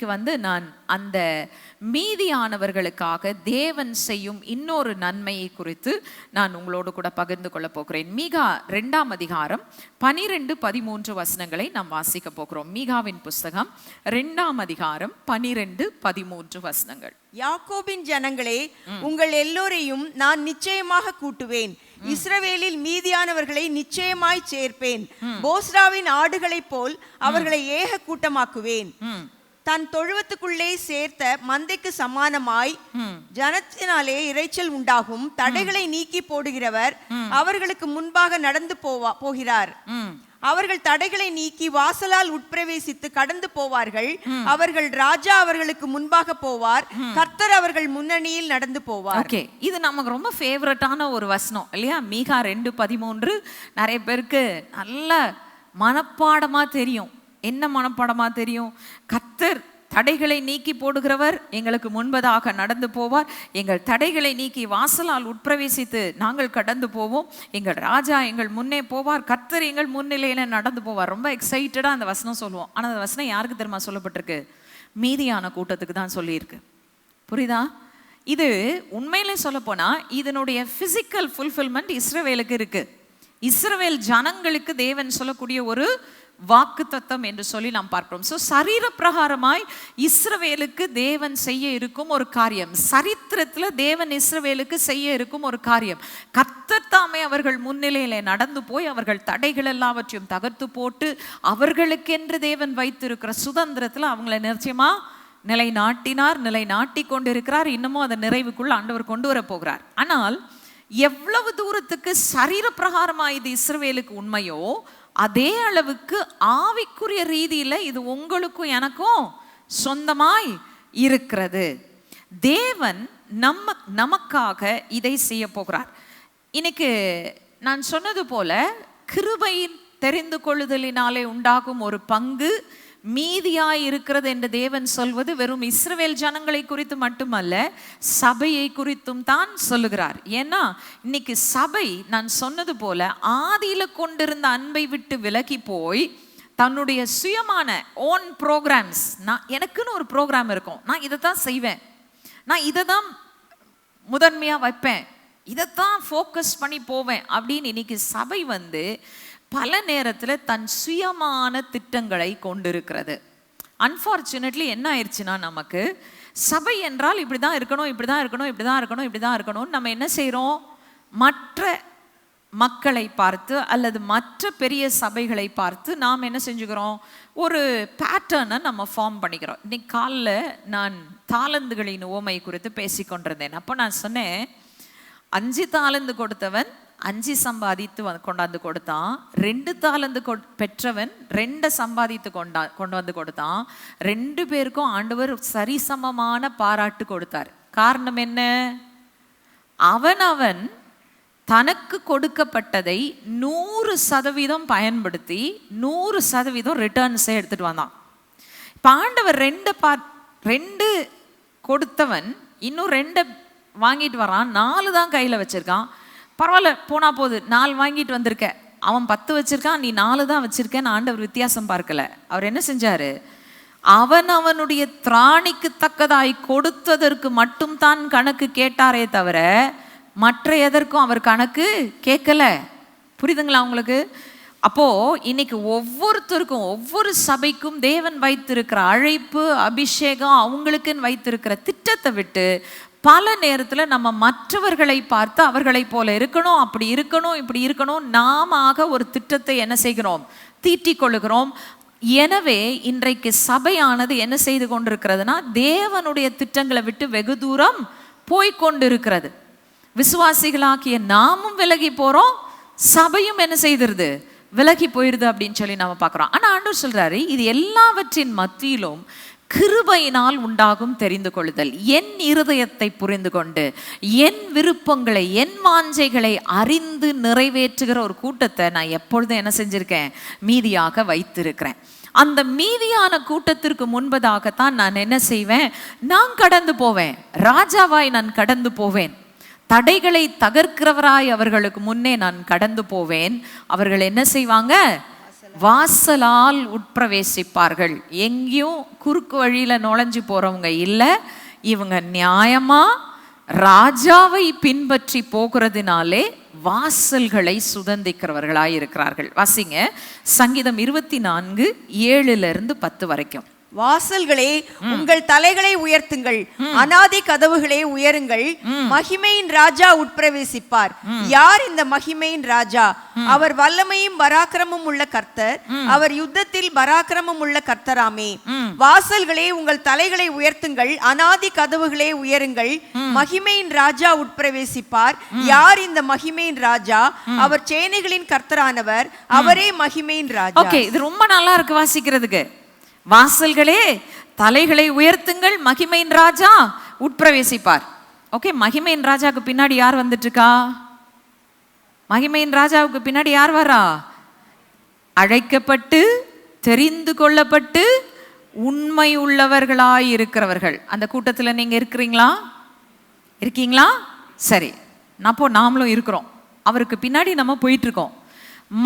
இன்னைக்கு நான் அந்த மீதியானவர்களுக்காக தேவன் செய்யும் இன்னொரு நன்மையை குறித்து நான் உங்களோடு கூட பகிர்ந்து கொள்ள போகிறேன். மீகா 2ஆம் அதிகாரம் 12-13 வசனங்களை நாம் வாசிக்க போகிறோம். மீகாவின் புஸ்தகம் 2ஆம் அதிகாரம் 12-13 வசனங்கள். யாக்கோபின் ஜனங்களே, உங்கள் எல்லோரையும் நான் நிச்சயமாக கூட்டுவேன். இஸ்ரவேலில் மீதியானவர்களை நிச்சயமாய் சேர்ப்பேன். போஸ்ராவின் ஆடுகளைப் போல் அவர்களை ஏக கூட்டமாக்குவேன். தன் தொழுவத்துக்குள்ளே சேர்த்த மந்தைக்கு சமானமாய் ஜனத்தினாலே இரைச்சல் உண்டாகும். தடைகளை நீக்கி போடுகிறவர் அவர்களுக்கு முன்பாக நடந்து போகிறார். அவர்கள் தடைகளை நீக்கி வாசலால் உட்பிரவேசித்து கடந்து போவார்கள். அவர்கள் ராஜா அவர்களுக்கு முன்பாக போவார். கர்த்தர் அவர்கள் முன்னணியில் நடந்து போவார். ஓகே, இது நமக்கு ரொம்ப ஃபேவரட்டான ஒரு வசனம் இல்லையா? மீகா 2:13 நிறைய பேருக்கு நல்ல மனப்பாடமா தெரியும். என்ன மனப்பாடமா தெரியும்? கர்த்தர் தடைகளை நீக்கி போடுகிறவர் எங்களுக்கு முன்பதாக நடந்து போவார். எங்கள் தடைகளை நீக்கி வாசலால் உட்பிரவேசித்து நாங்கள் கடந்து போவோம். எங்கள் ராஜா எங்கள் முன்னே போவார். கர்த்தர் எங்கள் முன்னிலையில நடந்து போவார். ரொம்ப எக்ஸைட்டடா அந்த வசனம் சொல்லுவோம். ஆனால் அந்த வசனம் யாருக்கு தெரியுமா சொல்லப்பட்டிருக்கு? மீதியான கூட்டத்துக்கு தான் சொல்லியிருக்கு. புரியுதா? இது உண்மையிலே சொல்ல போனா இதனுடைய பிசிக்கல் ஃபுல்ஃபில்மெண்ட் இஸ்ரவேலுக்கு இருக்கு. இஸ்ரவேல் ஜனங்களுக்கு தேவன் சொல்லக்கூடிய ஒரு வாக்கு தத்தம் என்று சொல்லி நாம் பார்க்கிறோம். ஸோ சரீர பிரகாரமாய் இஸ்ரவேலுக்கு தேவன் செய்ய இருக்கும் ஒரு காரியம், சரித்திரத்தில் தேவன் இஸ்ரவேலுக்கு செய்ய இருக்கும் ஒரு காரியம், கர்த்தர் தாமே அவர்கள் முன்னிலையில நடந்து போய் அவர்கள் தடைகள் எல்லாவற்றையும் தகர்த்து போட்டு அவர்களுக்கென்று தேவன் வைத்திருக்கிற சுதந்திரத்தில் அவங்களை நிச்சயமா நிலைநாட்டி கொண்டிருக்கிறார். இன்னமும் அதை நிறைவுக்குள்ள ஆண்டவர் கொண்டு வர போகிறார். ஆனால் எவ்வளவு தூரத்துக்கு சரீர பிரகாரமாய் இது இஸ்ரவேலுக்கு உண்மையோ அதே அளவுக்கு ஆவிக்குரிய ரீதியில இது உங்களுக்கும் எனக்கும் சொந்தமாய் இருக்கிறது. தேவன் நமக்காக இதை செய்ய போகிறார். இன்னைக்கு நான் சொன்னது போல கிருபையின் தெரிந்து கொள்ளுதலினாலே உண்டாகும் ஒரு பங்கு மீதியாய் இருக்கிறது என்று தேவன் சொல்வது வெறும் இஸ்ரவேல் ஜனங்களை குறித்து மட்டுமல்ல, சபையை குறித்தும் தான் சொல்லுகிறார். ஏன்னா இன்னைக்கு சபை நான் சொன்னது போல ஆதியில கொண்டிருந்த அன்பை விட்டு விலகி போய் தன்னுடைய சுயமான ஓன் ப்ரோக்ராம்ஸ், எனக்குன்னு ஒரு ப்ரோக்ராம் இருக்கும், நான் இதை தான் செய்வேன், நான் இதை தான் முதன்மையாக வைப்பேன், இதைத்தான் ஃபோக்கஸ் பண்ணி போவேன் அப்படின்னு இன்னைக்கு சபை பல நேரத்தில் தன் சுயமான திட்டங்களை கொண்டிருக்கிறது. அன்ஃபார்ச்சுனேட்லி என்ன ஆயிடுச்சுன்னா, நமக்கு சபை என்றால் இப்படி தான் இருக்கணும், இப்படி தான் இருக்கணும், இப்படி தான் இருக்கணும், இப்படி தான் இருக்கணும். நம்ம என்ன செய்கிறோம்? மற்ற மக்களை பார்த்து அல்லது மற்ற பெரிய சபைகளை பார்த்து நாம் என்ன செஞ்சுக்கிறோம்? ஒரு பேட்டர்னை நம்ம ஃபார்ம் பண்ணிக்கிறோம். இன்னைக்கு காலைல நான் தாளந்துகளின் உவமை குறித்து பேசிக்கொண்டிருந்தேன். அப்போ நான் சொன்னேன், 5 தாளந்து கொடுத்தவன் 5 சம்பாதித்து கொண்டாந்து கொடுத்தான். 2 தாளந்து பெற்றவன் 2 சம்பாதித்து கொண்டு வந்து கொடுத்தான். 2 பேருக்கும் ஆண்டவர் சரிசமமான பாராட்டு கொடுத்தார். காரணம் என்ன? அவன் தனக்கு கொடுக்கப்பட்டதை 100% பயன்படுத்தி 100% ரிட்டர்ன்ஸை எடுத்துட்டு வந்தான். இப்போ ஆண்டவர் 2 கொடுத்தவன் இன்னும் 2 வாங்கிட்டு வரான். 4 தான் கையில் வச்சிருக்கான். பரவாயில்ல, போனா போது, 4 வாங்கிட்டு வந்திருக்க, அவன் 10 வச்சிருக்கான், நீ 4 தான் வச்சிருக்கேன்னு ஆண்டவர் வித்தியாசம் பார்க்கல. அவர் என்ன செஞ்சாரு? அவனுடைய திராணிக்கு தக்கதாய் கொடுத்ததற்கு மட்டும் தான் கணக்கு கேட்டாரே தவிர மற்ற எதற்கும் அவர் கணக்கு கேட்கல. புரியுதுங்களா உங்களுக்கு? அப்போ இன்னைக்கு ஒவ்வொருத்தருக்கும் ஒவ்வொரு சபைக்கும் தேவன் வைத்திருக்கிற அழைப்பு, அபிஷேகம், அவங்களுக்குன்னு வைத்திருக்கிற திட்டத்தை விட்டு பல நேரத்தில் நம்ம மற்றவர்களை பார்த்து அவர்களை போல இருக்கணும், அப்படி இருக்கணும், இப்படி இருக்கணும், நாம ஒரு திட்டத்தை என்ன செய்கிறோம்? தீட்டிக் கொள்ளுகிறோம். எனவே இன்றைக்கு சபையானது என்ன செய்து கொண்டிருக்கிறதுனா, தேவனுடைய திட்டங்களை விட்டு வெகு தூரம் போய்கொண்டிருக்கிறது. விசுவாசிகளாக்கிய நாமும் விலகி போறோம், சபையும் என்ன செய்திருது? விலகி போயிருது அப்படின்னு சொல்லி நாம பார்க்கிறோம். ஆனா ஆண்டவர் சொல்றாரு, இது எல்லாவற்றின் மத்தியிலும் கிருபையினால் உண்டாகும் தெரிந்து கொள்ளுதல், என் இருதயத்தை புரிந்து கொண்டு என் விருப்பங்களை, என் வாஞ்சைகளை அறிந்து நிறைவேற்றுகிற ஒரு கூட்டத்தை நான் எப்பொழுதும் என்ன செஞ்சிருக்கேன்? மீதியாக வைத்திருக்கிறேன். அந்த மீதியான கூட்டத்திற்கு முன்பதாகத்தான் நான் என்ன செய்வேன்? நான் கடந்து போவேன். ராஜாவாய் நான் கடந்து போவேன். தடைகளை தகர்க்கிறவராய் அவர்களுக்கு முன்னே நான் கடந்து போவேன். அவர்கள் என்ன செய்வாங்க? வாசலால் உட்பிரவேசிப்பார்கள். எங்கேயும் குறுக்கு வழியில நுழைஞ்சு போறவங்க இல்லை. இவங்க நியாயமா ராஜாவை பின்பற்றி போகிறதுனாலே வாசல்களை சுதந்திக்கிறவர்களாய் இருக்கிறார்கள். வாசிங்க சங்கீதம் 24:7-10 வரைக்கும். வாசல்களே உங்கள் தலைகளை உயர்த்துங்கள், அநாதி கதவுகளே உயருங்கள், மகிமையின் ராஜா உட்பிரவேசிப்பார். யார் இந்த மகிமையின் ராஜா? அவர் வல்லமையும் பராக்கிரமும் உள்ள கர்த்தர், அவர் யுத்தத்தில் பராக்கிரமம் உள்ள கர்த்தராமே. வாசல்களே உங்கள் தலைகளை உயர்த்துங்கள், அநாதி கதவுகளே உயருங்கள், மகிமையின் ராஜா உட்பிரவேசிப்பார். யார் இந்த மகிமையின் ராஜா? அவர் சேனைகளின் கர்த்தரானவர், அவரே மகிமையின் ராஜா. ஓகே, இது ரொம்ப நல்லா இருக்கு வாசிக்கிறதுக்கு. வாசல்களே தலைகளை உயர்த்துங்கள், மகிமையின் ராஜா உட்பிரவேசிப்பார். ஓகே, மகிமையின் ராஜாவுக்கு பின்னாடி யார் வந்துட்டு இருக்கா? மகிமையின் ராஜாவுக்கு பின்னாடி யார் வரா? அழைக்கப்பட்டு தெரிந்து கொள்ளப்பட்டு உண்மை உள்ளவர்களாய் இருக்கிறவர்கள். அந்த கூட்டத்தில் நீங்க இருக்கிறீங்களா? இருக்கீங்களா? சரி, அப்போ நாமளும் இருக்கிறோம். அவருக்கு பின்னாடி நம்ம போயிட்டு இருக்கோம்.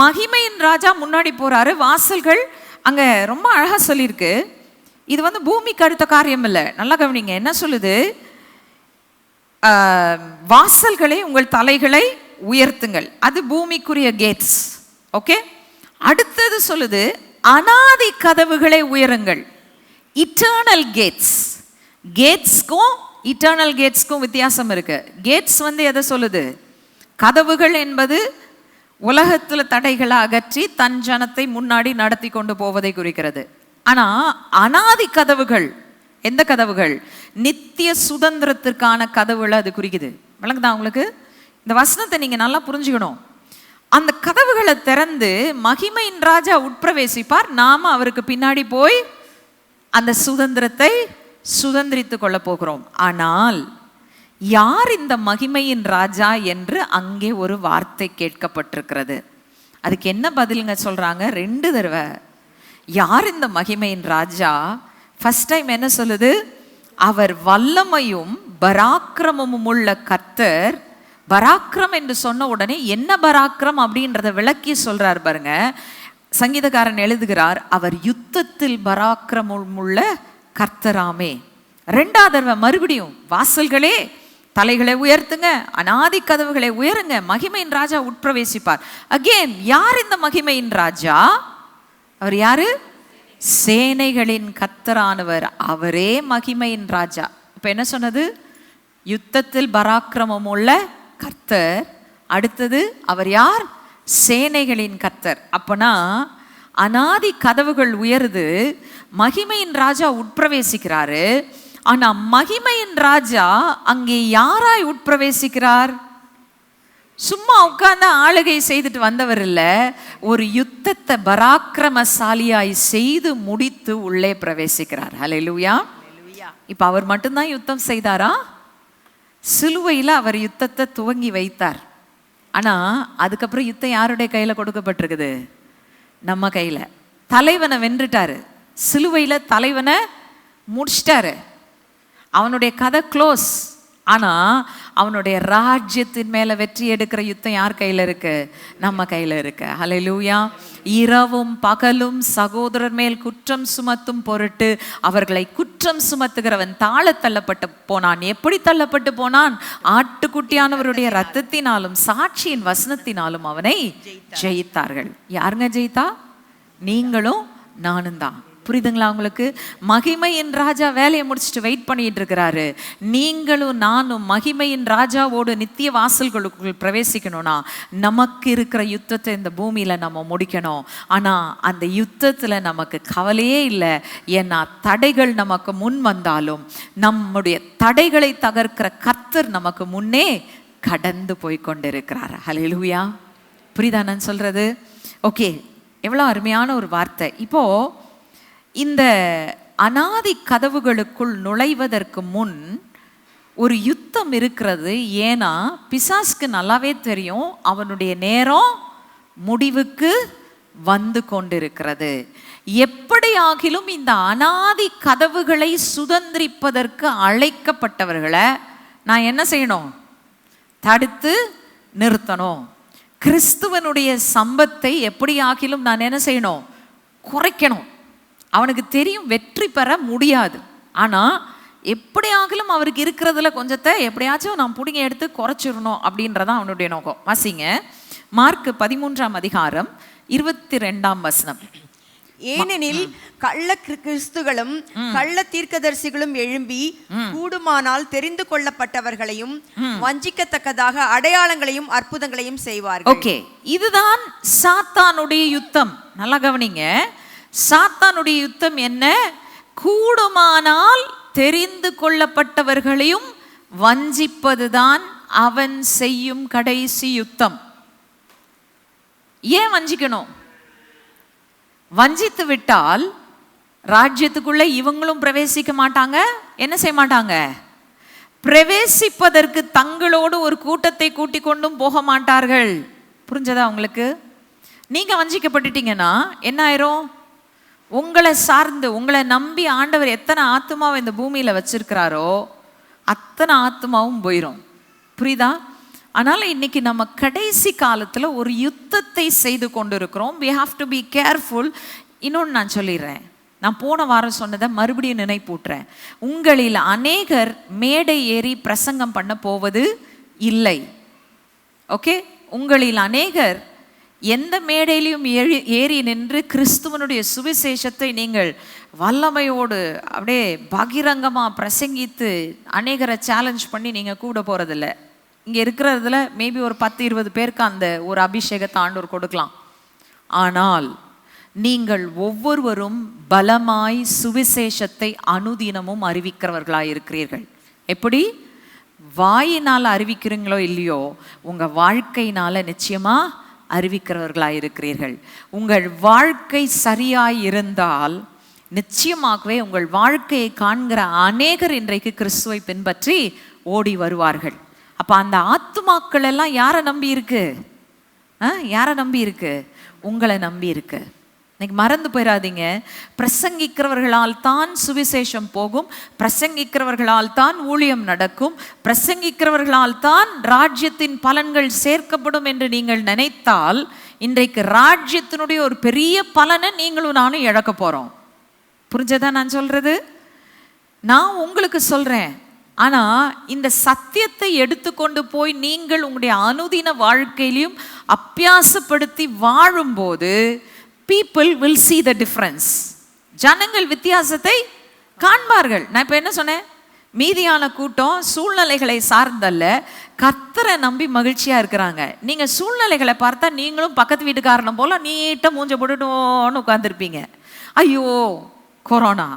மகிமையின் ராஜா முன்னாடி போறாரு. வாசல்கள் அங்க ரொம்ப அழகா சொல்லியிருக்கு. இது பூமிக்கு அடுத்த காரியம் இல்லை. நல்லா கவனிங்க, என்ன சொல்லுது? வாசல்களே உங்கள் தலைகளை உயர்த்துங்கள், அது பூமிக்குரிய கேட்ஸ். ஓகே, அடுத்தது சொல்லுது அநாதி கதவுகளை உயருங்கள், இட்டர்னல் கேட்ஸ். கேட்ஸ்க்கும் இட்டர்னல் கேட்ஸ்க்கும் வித்தியாசம் இருக்கு. கேட்ஸ் எதை சொல்லுது? கதவுகள் என்பது உலகத்தில் தடைகளை அகற்றி தன் ஜனத்தை முன்னாடி நடத்தி கொண்டு போவதை குறிக்கிறது. ஆனா அநாதி கதவுகள் எந்த கதவுகள்? நித்திய சுதந்திரத்திற்கான கதவுகளை அது குறிக்குது. விளங்குதா உங்களுக்கு? இந்த வசனத்தை நீங்க நல்லா புரிஞ்சுக்கணும். அந்த கதவுகளை திறந்து மகிமையின் ராஜா உட்பிரவேசிப்பார். நாம அவருக்கு பின்னாடி போய் அந்த சுதந்திரத்தை சுதந்திரித்து கொள்ள போகிறோம். ஆனால் யார் இந்த மகிமையின் ராஜா என்று அங்கே ஒரு வார்த்தை கேட்கப்பட்டிருக்கிறது. அதுக்கு என்ன பதிலுங்க சொல்றாங்க? 2 தடவை. யார் இந்த மகிமையின் ராஜா? ஃபர்ஸ்ட் டைம் என்ன சொல்லுது? அவர் வல்லமையும் பராக்கிரமமும் உள்ள கர்த்தர். பராக்கிரம் என்று சொன்ன உடனே என்ன பராக்கிரம் அப்படின்றத விளக்கி சொல்றார் பாருங்க. சங்கீதக்காரன் எழுதுகிறார், அவர் யுத்தத்தில் பராக்கிரமம் உள்ள கர்த்தராமே. 2வது தடவை மறுபடியும் வாசல்களே தலைகளை உயர்த்துங்க, அநாதி கதவுகளை உயருங்க, மகிமையின் ராஜா உட்பிரவேசிப்பார். அகேன், யார் இந்த மகிமையின் ராஜா? அவர் யாரு? சேனைகளின் கர்த்தரானவர், அவரே மகிமையின் ராஜா. இப்ப என்ன சொன்னது? யுத்தத்தில் பராக்கிரமம் உள்ள கர்த்தர். அடுத்தது அவர் யார்? சேனைகளின் கர்த்தர். அப்பனா அநாதி கதவுகள் உயருது, மகிமையின் ராஜா உட்பிரவேசிக்கிறாரு. ஆனா மகிமையின் ராஜா அங்கே யாராய் உட்பிரவேசிக்கிறார்? சும்மா உட்கார்ந்து ஆளுகை செய்துட்டு வந்தவர் இல்ல, ஒரு யுத்தத்தை பராக்கிரமசாலியாய் செய்து முடித்து உள்ளே பிரவேசிக்கிறார். ஹல்லேலூயா. இப்ப அவர் மட்டும்தான் யுத்தம் செய்தாரா? சிலுவையில அவர் யுத்தத்தை துவங்கி வைத்தார். ஆனா அதுக்கப்புறம் யுத்தம் யாருடைய கையில கொடுக்கப்பட்டிருக்குது? நம்ம கையில. தலைவனை வென்றுட்டாரு, சிலுவையில தலைவனை முடிச்சிட்டாரு. அவனுடைய கதை க்ளோஸ். ஆனா அவனுடைய ராஜ்யத்தின் மேல வெற்றி எடுக்கிற யுத்தம் யார் கையில இருக்கு? நம்ம கையில இருக்கு. ஹல்லேலூயா. இரவும் பகலும் சகோதரர் மேல் குற்றம் சுமத்தும் பொருட்டு அவர்களை குற்றம் சுமத்துகிறவன் தாழ தள்ளப்பட்டு போனான். எப்படி தள்ளப்பட்டு போனான்? ஆட்டுக்குட்டியானவருடைய ரத்தத்தினாலும் சாட்சியின் வசனத்தினாலும் அவனை ஜெயித்தார்கள். யாருங்க ஜெயித்தா? நீங்களும் நானும் தான். புரியுதுங்களா உங்களுக்கு? மகிமையின் ராஜா வேலையை முடிச்சுட்டு வெயிட் பண்ணிட்டு இருக்கிறாரு. நீங்களும் நானும் மகிமையின் ராஜாவோடு நித்திய வாசல்களுக்குள் பிரவேசிக்கணும்னா நமக்கு இருக்கிற யுத்தத்தை இந்த பூமியில நம்ம முடிக்கணும். ஆனா அந்த யுத்தத்துல நமக்கு கவலையே இல்லை. ஏன்னா தடைகள் நமக்கு முன் வந்தாலும் நம்முடைய தடைகளை தகர்க்கிற கர்த்தர் நமக்கு முன்னே கடந்து போய் கொண்டிருக்கிறார். ஹல்லேலூயா. புரியுதா நான் சொல்றது? ஓகே, எவ்வளோ அருமையான ஒரு வார்த்தை. இப்போ இந்த அநாதி கதவுகளுக்குள் நுழைவதற்கு முன் ஒரு யுத்தம் இருக்கிறது. ஏன்னா பிசாசுக்கு நல்லாவே தெரியும் அவனுடைய நேரம் முடிவுக்கு வந்து கொண்டிருக்கிறது. எப்படியாகிலும் இந்த அநாதி கதவுகளை சுதந்திரிப்பதற்கு அழைக்கப்பட்டவர்களை நான் என்ன செய்யணும்? தடுத்து நிறுத்தணும். கிறிஸ்துவனுடைய சம்பத்தை எப்படி ஆகிலும் நான் என்ன செய்யணும்? குறைக்கணும். அவனுக்கு தெரியும் வெற்றி பெற முடியாது. ஆனால் எப்படி ஆகிலும் அவருக்கு இருக்கிறதுல கொஞ்சத்தை எப்படியாச்சும் நான் பிடிங்க எடுத்து குறைச்சிடணும் அப்படின்றதான் அவனுடைய நோக்கம். வாசிங்க மார்க் 13ஆம் அதிகாரம் 22ஆம் வசனம். ஏனெனில் கள்ள கிறிஸ்துகளும் கள்ள தீர்க்கதரிசிகளும் எழும்பி கூடுமானால் தெரிந்து கொள்ளப்பட்டவர்களையும் வஞ்சிக்கத்தக்கதாக அடையாளங்களையும் அற்புதங்களையும் செய்வார்கள். ஓகே, இதுதான் சாத்தானுடைய யுத்தம். நல்லா கவனிங்க. சாத்தானுடைய யுத்தம் என்ன? கூடுமானால் தெரிந்து கொள்ளப்பட்டவர்களையும் வஞ்சிப்பதுதான் அவன் செய்யும் கடைசி யுத்தம். ஏன் வஞ்சிக்கணும்? வஞ்சித்து விட்டால் ராஜ்யத்துக்குள்ள இவங்களும் பிரவேசிக்க மாட்டாங்க. என்ன செய்ய மாட்டாங்க? பிரவேசிப்பதற்கு தங்களோடு ஒரு கூட்டத்தை கூட்டிக் கொண்டும் போக மாட்டார்கள். புரிஞ்சதா உங்களுக்கு? நீங்க வஞ்சிக்கப்பட்டுட்டீங்கன்னா என்ன ஆயிரும்? உங்களை சார்ந்து உங்களை நம்பி ஆண்டவர் எத்தனை ஆத்மாவை இந்த பூமியில வச்சிருக்கிறாரோ அத்தனை ஆத்மாவும் போயிடும். புரியுதா? அதனால இன்னைக்கு நம்ம கடைசி காலத்துல ஒரு யுத்தத்தை செய்து கொண்டிருக்கிறோம். we have to be careful. இன்னொன்று நான் சொல்லிடுறேன். நான் போன வாரம் சொன்னதை மறுபடியும் நினைப்பூட்டுறேன். உங்களில் அநேகர் மேடை ஏறி பிரசங்கம் பண்ண போவது இல்லை. ஓகே, உங்களில் அநேகர் எந்த மேடையிலையும் ஏறி நின்று கிறிஸ்துவனுடைய சுவிசேஷத்தை நீங்கள் வல்லமையோடு அப்படியே பகிரங்கமாக பிரசங்கித்து அநேகரை சேலஞ்ச் பண்ணி நீங்கள் கூட போகிறதில்ல. இங்கே இருக்கிறதுல மேபி ஒரு 10-20 பேருக்கு அந்த ஒரு அபிஷேகத்தை ஆண்டவர் கொடுக்கலாம். ஆனால் நீங்கள் ஒவ்வொருவரும் பலமாய் சுவிசேஷத்தை அனுதினமும் அறிவிக்கிறவர்களாய் இருக்கிறீர்கள். எப்படி? வாயினால் அறிவிக்கிறீங்களோ இல்லையோ, உங்கள் வாழ்க்கையினால நிச்சயமா அறிவிக்கிறவர்களாய் இருக்கிறீர்கள். உங்கள் வாழ்க்கை சரியாய் இருந்தால் நிச்சயமாகவே உங்கள் வாழ்க்கையை காண்கிற அநேகர் இன்றைக்கு கிறிஸ்துவை பின்பற்றி ஓடி வருவார்கள். அப்போ அந்த ஆத்துமாக்கள் எல்லாம் யாரை நம்பி இருக்கு? யாரை நம்பி இருக்கு? உங்களை நம்பி இருக்கு. இன்னைக்கு மறந்து போயிடாதீங்க. பிரசங்கிக்கிறவர்களால் தான் சுவிசேஷம் போகும், பிரசங்கிக்கிறவர்களால் தான் ஊழியம் நடக்கும், பிரசங்கிக்கிறவர்களால் தான் ராஜ்யத்தின் பலன்கள் சேர்க்கப்படும் என்று நீங்கள் நினைத்தால் இன்றைக்கு ராஜ்யத்தினுடைய ஒரு பெரிய பலனை நீங்களும் நானும் இழக்க போறோம். புரிஞ்சதா நான் சொல்றது? நான் உங்களுக்கு சொல்றேன். ஆனா இந்த சத்தியத்தை எடுத்துக்கொண்டு போய் நீங்கள் உங்களுடைய அனுதின வாழ்க்கையிலையும் அபியாசப்படுத்தி வாழும்போது people will see the difference. ஜனங்கள் வித்தியாசத்தை காண்பார்கள். நான் இப்போ என்ன சொன்னேன்? மீதியான கூட்டம் சூழ்நிலைகளை சார்ந்தல்ல, கர்த்தரை நம்பி மகிழ்ச்சியா இருக்கிறாங்க. நீங்க சூழ்நிலைகளை பார்த்தா நீங்களும் பக்கத்து வீட்டுக்காரனை போல நீட்ட மூஞ்ச போட்டுட்டோன்னு உட்கார்ந்துருப்பீங்க. ஐயோ கொரோனா,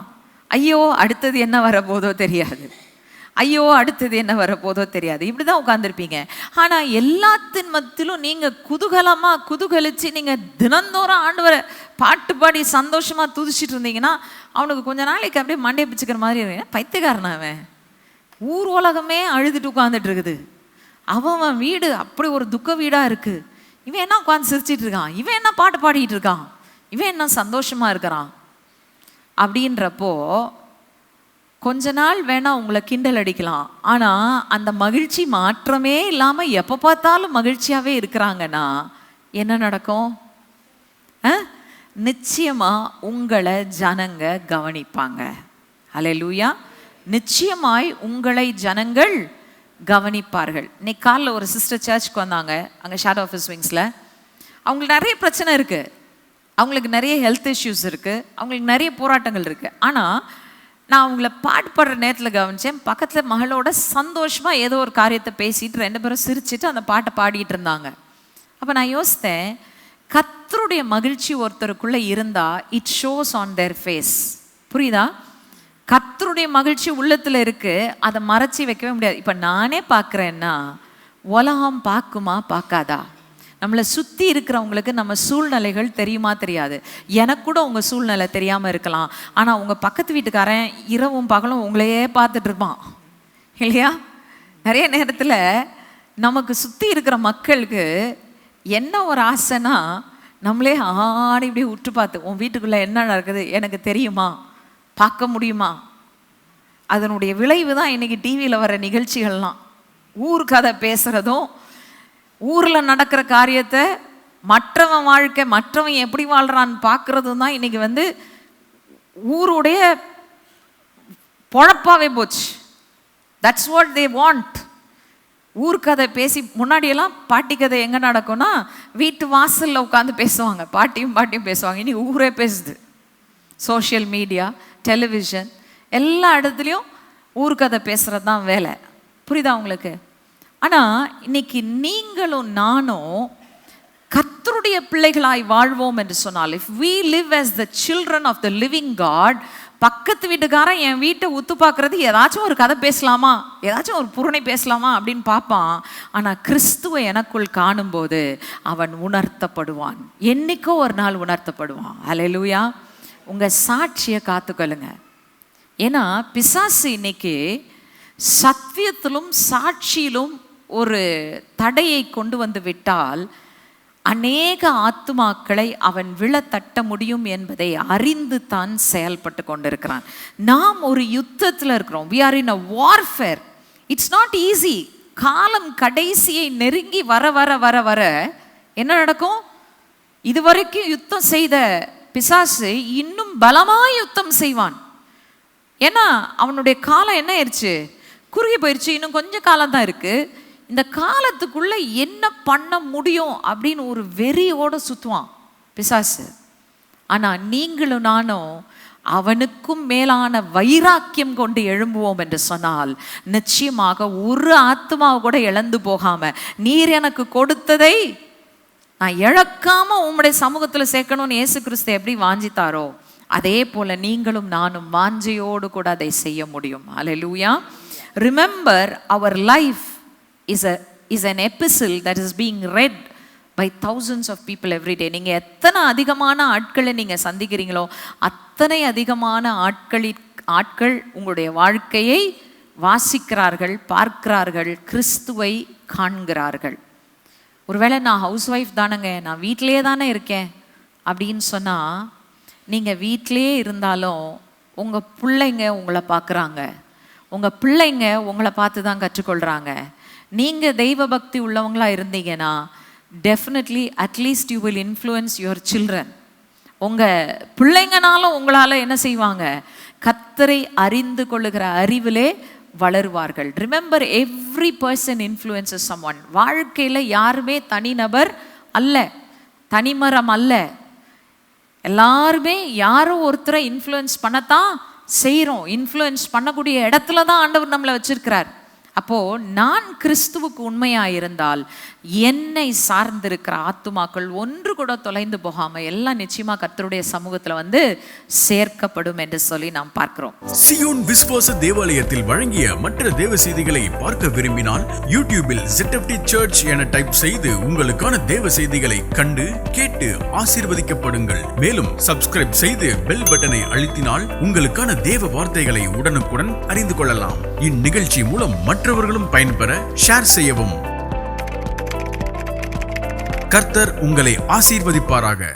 ஐயோ அடுத்தது என்ன வரப்போதோ தெரியாது, ஐயோ அடுத்தது என்ன வரப்போதோ தெரியாது, இப்படிதான் உட்கார்ந்துருப்பீங்க. ஆனா எல்லாத்தின் மத்தியிலும் நீங்க குதூகலிச்சு நீங்க தினந்தோறும் ஆண்டவரை பாட்டு பாடி சந்தோஷமா துதிச்சிட்டு இருந்தீங்கன்னா அவனுக்கு கொஞ்ச நாளைக்கு அப்படியே மண்டையை பிச்சுக்கிற மாதிரி இருக்கு. பைத்தியக்காரன் அவன், ஊர் உலகமே அழுதுட்டு உட்கார்ந்துட்டு இருக்குது, அவன் வீடு அப்படி ஒரு துக்க வீடா இருக்கு, இவன் என்ன உட்காந்து சிரிச்சிட்டு இருக்கான், இவன் என்ன பாட்டு பாடிட்டு இருக்கான், இவன் என்ன சந்தோஷமா இருக்கிறான் அப்படின்றப்போ கொஞ்ச நாள் வேணா உங்களை கிண்டல் அடிக்கலாம். ஆனா அந்த மகிழ்ச்சி மாற்றமே இல்லாம எப்ப பார்த்தாலும் மகிழ்ச்சியாவே இருக்கிறாங்கன்னா என்ன நடக்கும்? நிச்சயமா உங்களை ஜனங்க கவனிப்பாங்க. ஹல்லேலூயா. நிச்சயமாய் உங்களை ஜனங்கள் கவனிப்பார்கள். இன்னைக்கு காலைல ஒரு சிஸ்டர் சர்ச்சுக்கு வந்தாங்க, அங்கே ஷேடோ ஆஃபீஸ் விங்ஸில். அவங்களுக்கு நிறைய பிரச்சனை இருக்கு, அவங்களுக்கு நிறைய ஹெல்த் இஷ்யூஸ் இருக்கு, அவங்களுக்கு நிறைய போராட்டங்கள் இருக்கு. ஆனால் நான் அவங்கள பாட்டு பாடுற நேரத்தில் கவனித்தேன், பக்கத்தில் மகளோட சந்தோஷமாக ஏதோ ஒரு காரியத்தை பேசிட்டு 2 பேரும் சிரிச்சிட்டு அந்த பாட்டை பாடிட்டு இருந்தாங்க. அப்போ நான் யோசித்தேன், கர்த்தருடைய மகிழ்ச்சி ஒருத்தருக்குள்ளே இருந்தால் it shows on their face. புரியுதா? கர்த்தருடைய மகிழ்ச்சி உள்ளத்தில் இருக்குது, அதை மறைச்சி வைக்கவே முடியாது. இப்போ நானே பார்க்குறேன்னா உலகம் பார்க்குமா பார்க்காதா? நம்மளை சுற்றி இருக்கிறவங்களுக்கு நம்ம சூழ்நிலைகள் தெரியுமா தெரியாது. எனக்கு கூட உங்கள் சூழ்நிலை தெரியாமல் இருக்கலாம், ஆனால் உங்கள் பக்கத்து வீட்டுக்காரன் இரவும் பகலும் உங்களையே பார்த்துட்டு இருப்பான் இல்லையா? நிறைய நேரத்தில் நமக்கு சுற்றி இருக்கிற மக்களுக்கு என்ன ஒரு ஆசைன்னா நம்மளே ஆடி இப்படி உற்று பார்த்து உன் வீட்டுக்குள்ளே என்ன நடக்குது எனக்கு தெரியுமா, பார்க்க முடியுமா? அதனுடைய விளைவு தான் இன்றைக்கி டிவியில் வர நிகழ்ச்சிகள்லாம். ஊர் கதை பேசுகிறதும் ஊர்ல நடக்கிற காரியத்தை மற்றவன் வாழ்க்கை, மற்றவன் எப்படி வாழ்றான்னு பார்க்கறது தான் இன்னைக்கு வந்து ஊருடைய பொழப்பாவே போச்சு. That's what they want. ஊர்க்கதை பேசி, முன்னாடியெல்லாம் பாட்டி கதை எங்கே நடக்கும்னா வீட்டு வாசலில் உட்காந்து பேசுவாங்க, பாட்டியும் பேசுவாங்க. இன்னைக்கு ஊரே பேசுது. சோஷியல் மீடியா, டெலிவிஷன், எல்லா இடத்துலையும் ஊர்க்கதை பேசுகிறது தான் வேலை. புரியுதா உங்களுக்கு? ஆனால் இன்னைக்கு நீங்களும் நானும் கர்த்தருடைய பிள்ளைகளாய் வாழ்வோம் என்று சொன்னால், if we live as the children of the living God, பக்கத்து வீட்டுக்காரன் என் வீட்டை உத்து பார்க்கறது ஏதாச்சும் ஒரு கதை பேசலாமா, ஏதாச்சும் ஒரு புரணை பேசலாமா அப்படின்னு பார்ப்பான். ஆனால் கிறிஸ்துவை எனக்குள் காணும்போது அவன் உணர்த்தப்படுவான். என்னைக்கோ ஒரு நாள் உணர்த்தப்படுவான். அல்லேலூயா. உங்கள் சாட்சியை காத்துக்கொள்ளுங்க. ஏன்னா பிசாசு இன்னைக்கு சத்தியத்திலும் சாட்சியிலும் ஒரு தடையை கொண்டு வந்து விட்டால் அநேக ஆத்துமாக்களை அவன் விழத்தட்ட முடியும் என்பதை அறிந்து தான் செயல்பட்டு கொண்டிருக்கிறான். நாம் ஒரு யுத்தத்தில் இருக்கிறோம். we are in a warfare. it's not easy. காலம் கடைசியை நெருங்கி வர வர வர வர என்ன நடக்கும்? இதுவரைக்கும் யுத்தம் செய்த பிசாசு இன்னும் பலமாய் யுத்தம் செய்வான். ஏன்னா அவனுடைய காலம் என்ன ஆயிடுச்சு? குறுகி போயிடுச்சு. இன்னும் கொஞ்சம் காலம் தான் இருக்கு. இந்த காலத்துக்குள்ள என்ன பண்ண முடியும் அப்படின்னு ஒரு வெறியோட சுத்துவான் பிசாசு. ஆனா நீங்களும் நானும் அவனுக்கும் மேலான வைராக்கியம் கொண்டு எழும்புவோம் என்று சொன்னால் நிச்சயமாக ஒரு ஆத்மாவை கூட இழந்து போகாம, நீர் எனக்கு கொடுத்ததை நான் இழக்காம உம்முடைய சமூகத்துல சேர்க்கணும்னு இயேசு கிறிஸ்து எப்படி வாஞ்சித்தாரோ அதே போல நீங்களும் நானும் வாஞ்சையோடு கூட அதை செய்ய முடியும். அல்லேலூயா. Remember, our life is an epistle that is being read by thousands of people every day. நீங்க எத்தனை அதிகமான ஆட்களை நீங்க சந்திக்கிறீங்களோ அத்தனை அதிகமான ஆட்கள் உங்களுடைய வாழ்க்கையை வாசிக்கிறார்கள், பார்க்கிறார்கள், கிறிஸ்துவை காண்கிறார்கள். ஒருவேளை நான் ஹவுஸ் ஒய்ஃப் தானேங்க, நான் வீட்டிலே தானே இருக்கேன் அப்படின்னு சொன்னா, நீங்க வீட்டிலே இருந்தாலும் உங்க பிள்ளைங்க உங்களை பார்க்குறாங்க, உங்க பிள்ளைங்க உங்களை பார்த்து தான் கற்றுக்கொள்றாங்க. நீங்க தெய்வ பக்தி உள்ளவங்களா இருந்தீங்கன்னா definitely at least you will influence your children. உங்க பிள்ளைங்கனாலும் உங்களால என்ன செய்வாங்க? கர்த்தரை அறிந்து கொள்ளுகிற அறிவிலே வளருவார்கள். Remember, every person influences someone. வாழ்க்கையில யாருமே தனிநபர் அல்ல, தனிமரம் அல்ல. எல்லாருமே யாரோ ஒருத்தரை இன்ஃப்ளூயன்ஸ் பண்ணத்தான் செய்கிறோம். இன்ஃப்ளூயன்ஸ் பண்ணக்கூடிய இடத்துல தான் ஆண்டவர் நம்மளை வச்சிருக்கிறார். அப்போ நான் கிறிஸ்துவுக்கு உண்மையாக இருந்தால் என்னை சார்ந்திருக்கிற ஆத்துமாக்கள் ஒன்று கூட தொலைந்து போகாம எல்லாம் நிச்சயமா கர்த்தருடைய சமூகத்துல வந்து சேர்க்கப்படும் என்று சொல்லி நாம் பார்க்கிறோம். சியோன் விசுவாச தேவாலயத்தில் வழங்கிய மற்ற தேவ செய்திகளை பார்க்க விரும்பினால் யூடியூபில் ZFT சர்ச் என டைப் செய்து உங்களுக்கான தேவ செய்திகளை கண்டு கேட்டு ஆசீர்வதிக்கப்படுங்கள். மேலும் சப்ஸ்கிரைப் செய்து பெல் பட்டனை அழுத்தினால் உங்களுக்கான தேவ வார்த்தைகளை உடனுக்குடன் அறிந்து கொள்ளலாம். இந்நிகழ்ச்சி மூலம் மற்றவர்களும் பயன்பெற ஷேர் செய்யவும். கர்த்தர் உங்களை ஆசீர்வதிப்பாராக.